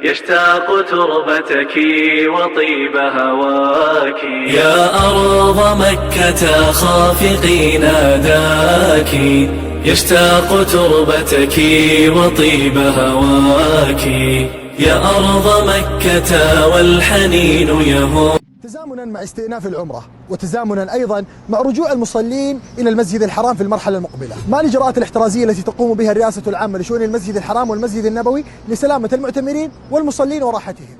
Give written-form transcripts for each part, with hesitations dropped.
يشتاق تربتك وطيب هواك. يا أرض مكة خافقي ناداك، يشتاق تربتك وطيب هواك. يا أرض مكة والحنين يهون. تزامنا مع استئناف العمرة، وتزامنا أيضا مع رجوع المصلين إلى المسجد الحرام في المرحلة المقبلة، ما الإجراءات الاحترازية التي تقوم بها الرئاسة العامة لشؤون المسجد الحرام والمسجد النبوي لسلامة المعتمرين والمصلين وراحتهم؟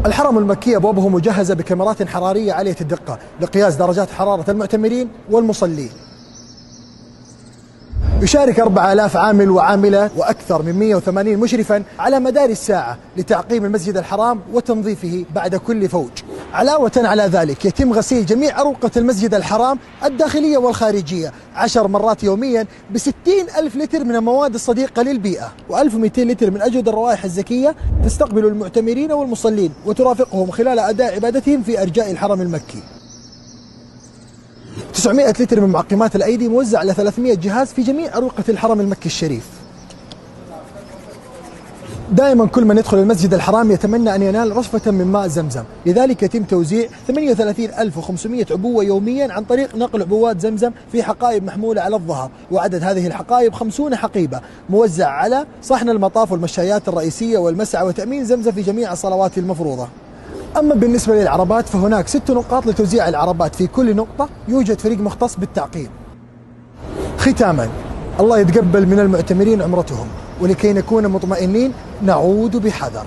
الحرم المكي أبوابه مجهزة بكاميرات حرارية عالية الدقة لقياس درجات حرارة المعتمرين والمصلين. يشارك 4000 عامل وعاملة وأكثر من 180 مشرفا على مدار الساعة لتعقيم المسجد الحرام وتنظيفه بعد كل فوج. علاوة على ذلك يتم غسيل جميع أروقة المسجد الحرام الداخلية والخارجية 10 مرات يوميا ب60,000 لتر من المواد الصديقة للبيئة، و1200 لتر من أجود الروائح الزكية تستقبل المعتمرين والمصلين وترافقهم خلال أداء عبادتهم في أرجاء الحرم المكي. 900 لتر من معقمات الأيدي موزع على 300 جهاز في جميع أروقة الحرم المكي الشريف. دائما كل من يدخل المسجد الحرام يتمنى أن ينال رشفة من ماء زمزم، لذلك يتم توزيع 38,500 عبوة يوميا عن طريق نقل عبوات زمزم في حقائب محمولة على الظهر، وعدد هذه الحقائب 50 حقيبة موزع على صحن المطاف والمشايات الرئيسية والمسعى وتأمين زمزم في جميع الصلوات المفروضة. أما بالنسبة للعربات فهناك 6 نقاط لتوزيع العربات، في كل نقطة يوجد فريق مختص بالتعقيم. ختاما، الله يتقبل من المعتمرين عمرتهم، ولكي نكون مطمئنين نعود بحذر.